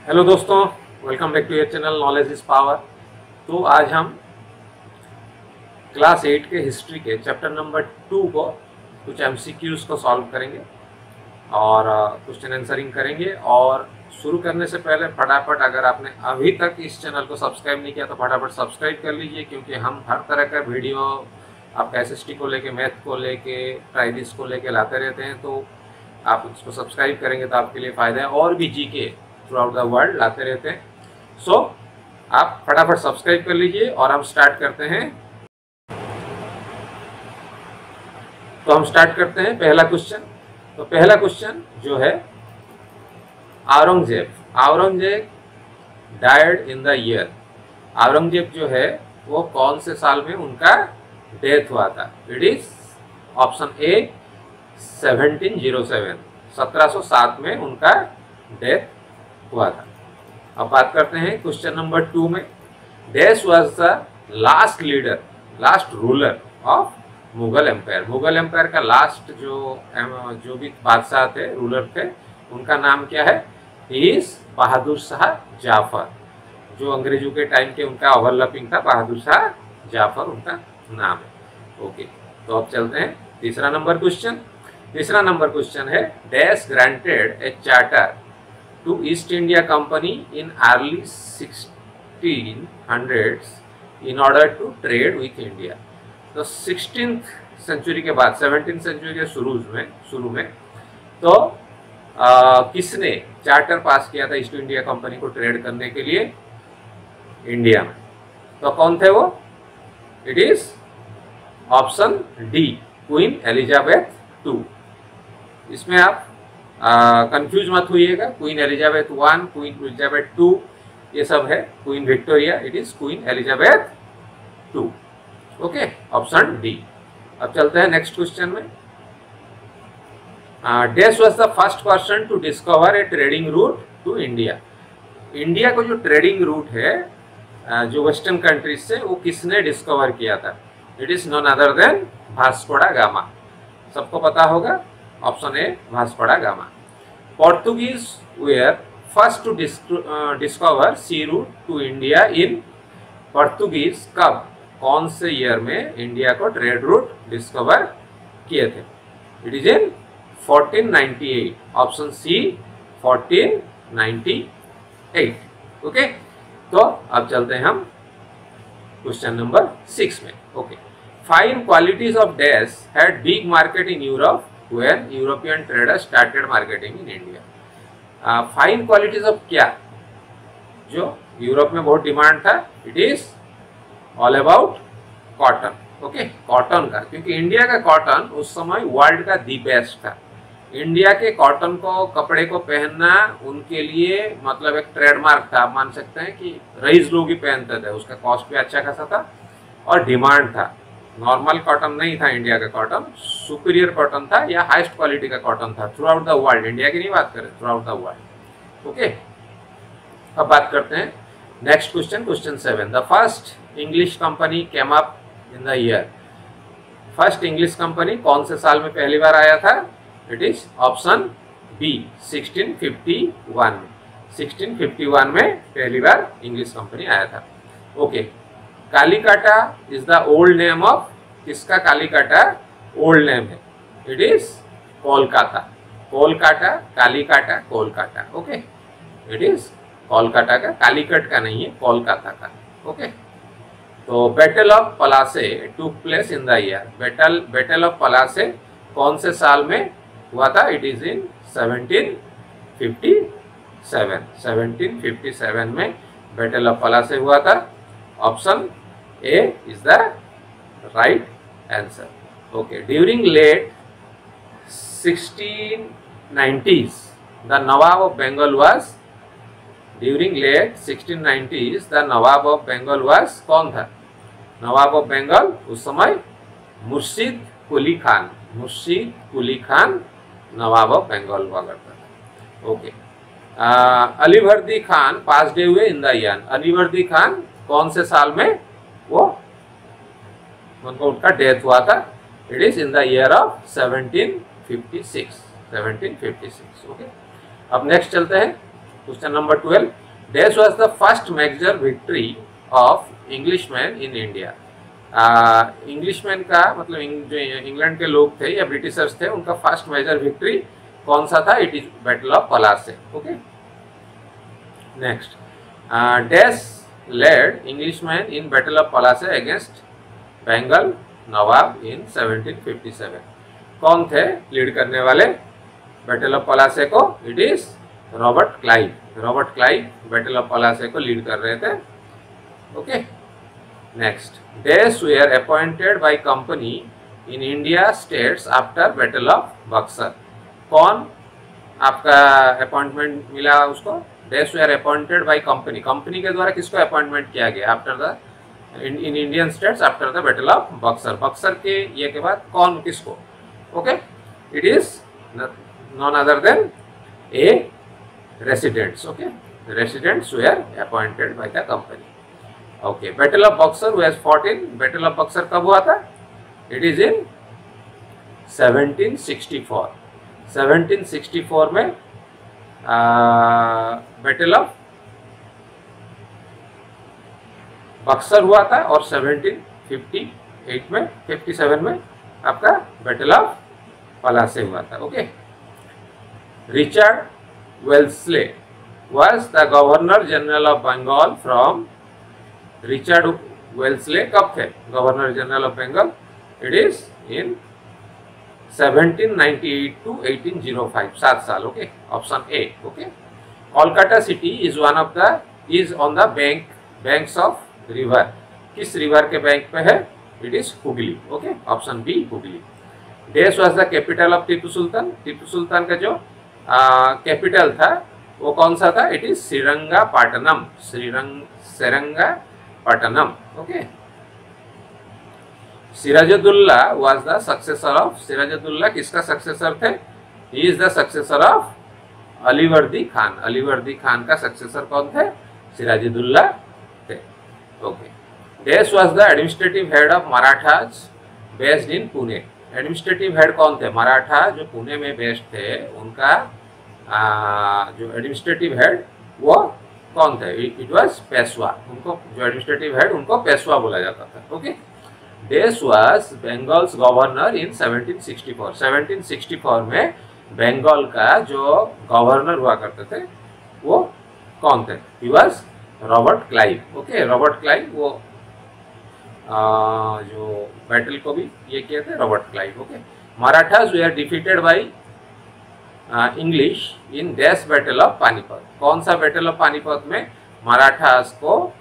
Hello दोस्तों, welcome back to your channel knowledge is power. तो आज हम क्लास 8 के हिस्ट्री के चैप्टर नंबर 2 को कुछ एमसीक्यूज को सॉल्व करेंगे और क्वेश्चन आंसरिंग करेंगे। और शुरू करने से पहले फटाफट अगर आपने अभी तक इस चैनल को सब्सक्राइब नहीं किया तो फटाफट सब्सक्राइब कर लीजिए, क्योंकि हम हर तरह का वीडियो आपका एसएसटी को लेके, मैथ को लेके, ट्राइलिस को लेके लाते रहते हैं। तो आप उसको सब्सक्राइब करेंगे तो आपके लिए फ़ायदा है। और भी GK throughout the world लाते रहते हैं। सो आप फटाफट सब्सक्राइब कर लीजिए और हम स्टार्ट करते हैं। तो हम स्टार्ट करते हैं पहला क्वेश्चन। तो पहला क्वेश्चन जो है, Aurangzeb died in the year. Aurangzeb जो है वो कौन से साल में उनका डेथ हुआ था? इट इज ऑप्शन ए 1707, 1707 में उनका डेथ हुआ था। अब बात करते हैं क्वेश्चन नंबर 2 में। Dash was the last ruler of Mughal empire. Mughal empire का लास्ट जो भी बादशाह थे, रूलर थे, उनका नाम क्या है? He is Bahadur Shah Jafar. जो अंग्रेजों के टाइम के उनका ओवरलैपिंग था, बहादुर शाह जाफर उनका नाम है। ओके, तो अब चलते हैं तीसरा नंबर क्वेश्चन। तीसरा नंबर क्वेश्चन है, dash granted A charter to East India Company in early 1600s in order to trade with India। तो 16th सेंचुरी के बाद 17th सेंचुरी के शुरू में तो किसने चार्टर पास किया था ईस्ट इंडिया कंपनी को ट्रेड करने के लिए इंडिया में? तो कौन थे वो? It is option D, queen Elizabeth 2। इसमें आप कंफ्यूज मत होइएगा। क्वीन एलिजाबेथ 1, क्वीन एलिजाबेथ 2 ये सब है। Queen Victoria, it is queen Elizabeth 2। Okay, option D. अब चलते हैं नेक्स्ट क्वेश्चन में। Dash was the first person to discover a trading route to India. India को जो ट्रेडिंग रूट है जो वेस्टर्न कंट्रीज से, वो किसने डिस्कवर किया था? It is none other than Vasco da Gama. सबको पता होगा, option A Vasco da Gama. Portuguese were first to discover sea route to India in. Portuguese कब, कौन से ईयर में इंडिया को ट्रेड रूट डिस्कवर किए थे? It is in 1498, option C 1498। Okay, तो अब चलते हैं हम क्वेश्चन नंबर 6 में। Okay, fine qualities of dash had big market in Europe when European traders started marketing in India। Fine qualities of क्या जो यूरोप में बहुत डिमांड था? It is all about cotton. Okay, cotton का, क्योंकि India का cotton उस समय वर्ल्ड का दी बेस्ट था। इंडिया के कॉटन को, कपड़े को पहनना उनके लिए मतलब एक ट्रेडमार्क था। आप मान सकते हैं कि रईस लोग ही पहनते थे। उसका कॉस्ट भी अच्छा खासा था और डिमांड था। नॉर्मल कॉटन नहीं था इंडिया का कॉटन, सुपीरियर कॉटन था या हाईएस्ट क्वालिटी का कॉटन था through out the world. India की नहीं बात करें, through out the world. Okay, अब बात करते हैं next question, question 7। The first English company came up in the year. First English company कौन से साल में पहली बार आया था? इट इज ऑप्शन बी 1651 में। 1651 में पहली बार इंग्लिश कंपनी आया था। Okay, Kalikata is the old name of, किसका कालीकाटा ओल्ड नेम है? It is Kolkata. Kolkata, Kalikata, Kolkata. Okay, it is Kolkata का, कालीकट का नहीं है, कोलकाता का। ओके, तो battle of Plassey took place in the year. Battle of Plassey कौन से साल में हुआ था? इट इज इन 1757। 1757 में बैटल ऑफ पलासे हुआ था। Option A is the right answer. Okay, during late 1690s, the Nawab of Bengal was। During late 1690s, the Nawab of Bengal was कौन था? नवाब ऑफ बंगाल उस समय मुर्शिद कुली खान। मुर्शिद कुली खान नवाब ऑफ बंगाल हुआ करता था। ओके, अलीवर्दी खान पास डे हुए इन द ईयर। अलीवर्दी खान कौन से साल में वो उनको उनका डेथ हुआ था? It is in the year of 1756। 1756। Okay, अब नेक्स्ट चलते हैं question number 12, dash was the first major victory of Englishman in India. Englishman का मतलब जो इंग्लैंड के लोग थे या ब्रिटिशर्स थे, उनका फर्स्ट मेजर विक्ट्री कौन सा था? It is battle of Plassey. Okay, next, dash led Englishman in battle of Plassey against Bengal nawab in 1757। कौन थे लीड करने वाले बैटल ऑफ पलासे को? It is Robert Clive. Robert Clive battle of Plassey को लीड कर रहे थे। Okay, next, dash were appointed by company in India states after battle of Buxar. कौन आपका अपॉइंटमेंट मिला उसको? Dash were appointed by company, company के द्वारा किसको अपॉइंटमेंट किया गया after the in Indian states after the battle of Buxar. Buxar के ये के बाद कौन किसको? Okay, it is none other than a residents. Okay, residents were appointed by the company. Okay, battle of Buxar was fought in, battle of Buxar कब हुआ था? It is इन 1764। 1764 में बैटल ऑफ बक्सर हुआ था और 1758 में 57 में आपका बैटल ऑफ पलासे हुआ था। Okay, Richard Wellesley was the governor general of Bengal from. Richard Wellesley कब थे governor general of Bengal? It is in 1798 to 1805, 7 साल। Okay, option A. Okay, Kolkata city is one of the is on the banks of river. किस river के bank पे है? It is Hooghly. Okay, option B Hooghly. Dash was the capital of Tipu Sultan. Tipu Sultan का जो capital था वो कौन सा था? It is Srirangapatnam. Srirangapatnam. Okay, Sirajuddaula was the successor of. Sirajuddaula किसका सक्सेसर थे? He is the successor of Alivardi Khan. Alivardi Khan का सक्सेसर कौन थे? सिराजुद्दौला थे। Okay, dash was the administrative head of Marathas based in Pune. Administrative head कौन थे? मराठा जो पुणे में बेस्ड थे उनका जो एडमिनिस्ट्रेटिव हेड वो कौन थे? It was Peshwa. उनको जो एडमिनिस्ट्रेटिव हेड उनको पेशवा बोला जाता था। Okay, dash was Bengal's governor इन 1764। 1764 में बंगाल का जो गवर्नर हुआ करते थे वो कौन थे? He was Robert Clive. Okay, Robert Clive वो जो बैटल को भी ये किए थे Robert Clive. Okay, Marathas were defeated by English in dash battle of Panipat. कौन सा बैटल ऑफ पानीपत में मराठास को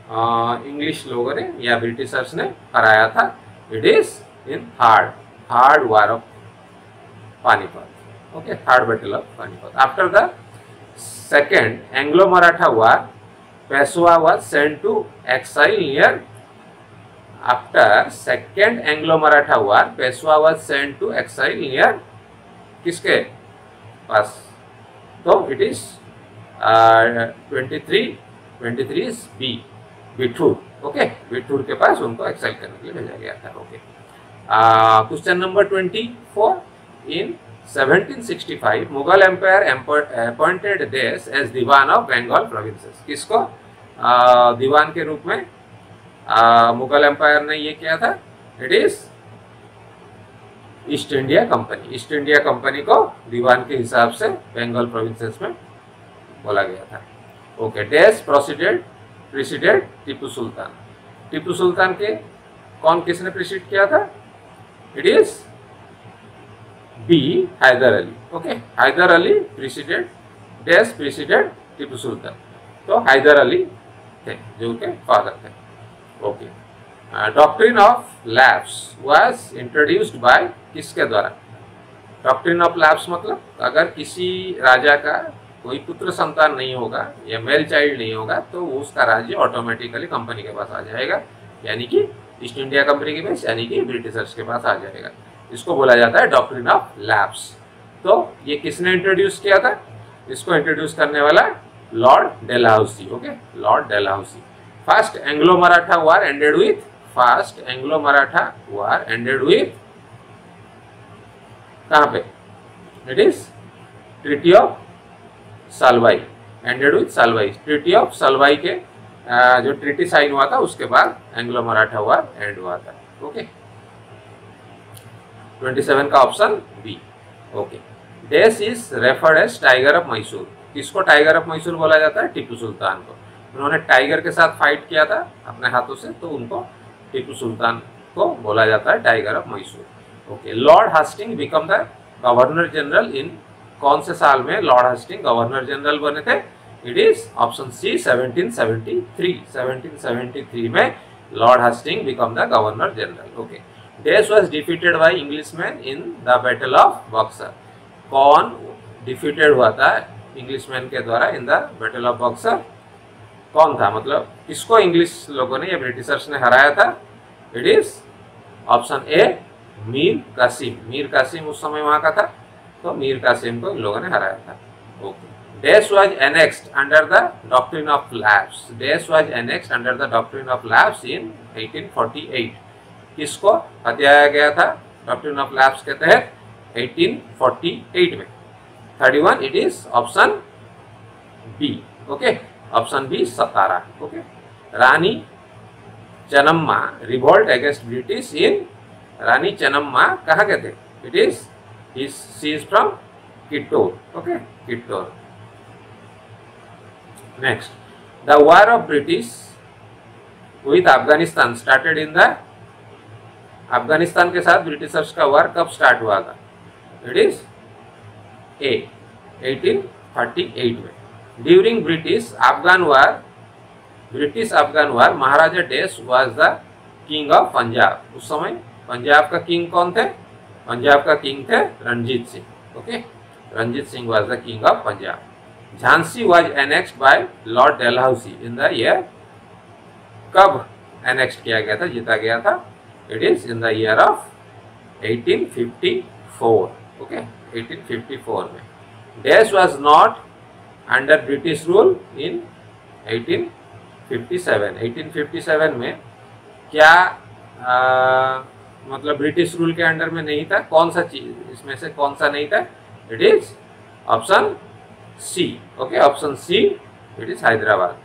इंग्लिश लोगों ने या ब्रिटिशर्स ने हराया था? It is in third war of Panipat. Okay, third battle of Panipat. After the second Anglo Maratha war Peshwa was sent to exile near. After second Anglo Maratha war Peshwa was sent to exile near किसके पास? तो it is 23 B Bithoor. Okay, Bithoor के पास उनको exile करने के लिए भेजा गया था। Okay, question number 24, in 1765 Mughal empire appointed dash as Diwan of Bengal provinces. किसको दीवान के रूप में मुगल एम्पायर ने ये किया था? It is east India company. East India Company को दीवान के हिसाब से बंगाल प्रोविंसेस में बोला गया था। Okay, dash preceded Tipu Sultan. Tipu Sultan के कौन किसने प्रेसिड किया था? It is B Haider Ali. Okay, Haider Ali preceded dash preceded Tipu Sultan. तो हैदर अली थे जो उनके फादर थे। Okay, doctrine of lapse was introduced by किसके द्वारा? डॉक्ट्रिन ऑफ लैप्स मतलब अगर किसी राजा का कोई पुत्र संतान नहीं होगा या मेल चाइल्ड नहीं होगा तो उसका राज्य ऑटोमेटिकली कंपनी के पास आ जाएगा, यानी कि ईस्ट इंडिया कंपनी के पास, यानी कि ब्रिटिशर्स के पास आ जाएगा। इसको बोला जाता है डॉक्ट्रिन ऑफ लैप्स। तो ये किसने इंट्रोड्यूस किया था? इसको इंट्रोड्यूस करने वाला Lord Dalhousie. Okay, Lord Dalhousie. First Anglo Maratha war ended with कहाँ पे? It is treaty of Salbai. Ended with Salbai, treaty of Salbai के जो ट्रीटी साइन हुआ था उसके बाद एंग्लो मराठा वॉर एंड हुआ था। ओके, 27 का option B. Okay, dash is referred as tiger of Mysore. किसको टाइगर ऑफ मैसूर बोला जाता है? टीपू सुल्तान को। उन्होंने टाइगर के साथ फाइट किया था अपने हाथों से, तो उनको टीपू सुल्तान को बोला जाता है tiger of Mysore. Okay, Lord Hastings become the governor general in कौन से साल में लॉर्ड हास्टिंग गवर्नर जनरल बने थे? इट इज ऑप्शन सी 1773। 1773 में Lord Hastings become the governor general. Okay, dash was defeated by Englishman in the battle of Buxar. कौन defeated हुआ था इंग्लिशमैन के द्वारा in the battle of Buxar? कौन था, मतलब किसको इंग्लिश लोगों ने या ब्रिटिशर्स ने हराया था? It is option A Mir Qasim. Mir Qasim उस समय वहां का था, तो मीर कासिम को इन लोगों ने हराया था। Okay, dash was annexed under the doctrine of lapse. Dash was annexed under the doctrine of lapse in 1848। किसको हटाया गया था डॉक्ट्रिन ऑफ लैप्स के तहत? 1848 में। 31 it is option B. Okay, option B Satara. Okay, Rani Chennamma revolt against British in, Rani Chennamma कहाँ के थे? It is she is from Kittur. Okay, Kittur. Next, the war of British with Afghanistan started in the, Afghanistan के साथ ब्रिटिशर्स का वार कब स्टार्ट हुआ था? इट इज ए 1838 में। During British Afghan war Maharaja dash was the king of Punjab. उस समय पंजाब का किंग कौन थे? पंजाब का किंग थे Ranjit Singh. Okay, Ranjit Singh was the king of Punjab. Jhansi was annexed by lord Dalhousie in the year, कब एनेक्स्ड किया गया था, जीता गया था? It is in the year of 1854। Okay, 1854 में। Dash was not under British rule in 1857। 1857 में क्या मतलब ब्रिटिश रूल के अंडर में नहीं था? कौन सा चीज इसमें से कौन सा नहीं था? It is option C. Okay, option C, it is Hyderabad.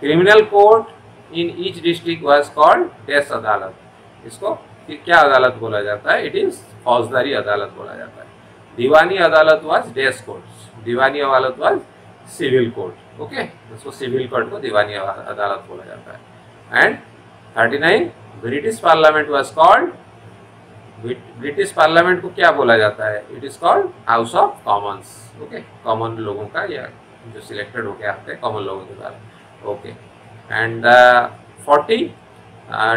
Criminal court in each district was called dash Adalat. इसको क्या अदालत बोला जाता है? इट इज फौजदारी अदालत बोला जाता है। दीवानी Adalat was dash court. Diwani Adalat was civil court. Okay, इसको सिविल कोर्ट को दीवानी अदालत बोला जाता है। And 39 British parliament was called, British parliament को क्या बोला जाता है? It is called House of Commons. Okay, common लोगों का या जो सिलेक्टेड होके आते हैं कॉमन लोगों के द्वारा। Okay, and 40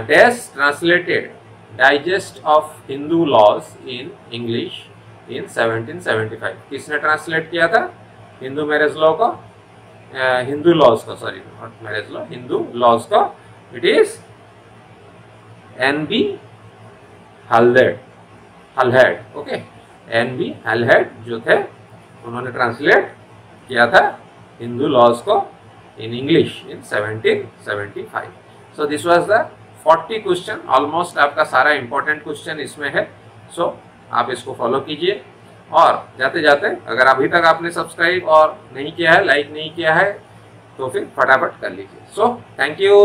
dash translated digest of Hindu laws in English in 1775। किसने ट्रांसलेट किया था हिंदू मैरिज लॉ को? हिंदू लॉज को, sorry not marriage law, Hindu laws को? It is NB Halhed. Okay, NB Halhed जो थे उन्होंने ट्रांसलेट किया था हिंदू लॉज को in English in 1775। So this was the 40 question. Almost आपका सारा इंपॉर्टेंट क्वेश्चन इसमें है। सो आप इसको फॉलो कीजिए, और जाते जाते अगर अभी तक आपने सब्सक्राइब और नहीं किया है, लाइक नहीं किया है, तो फिर फटाफट कर लीजिए। So thank you.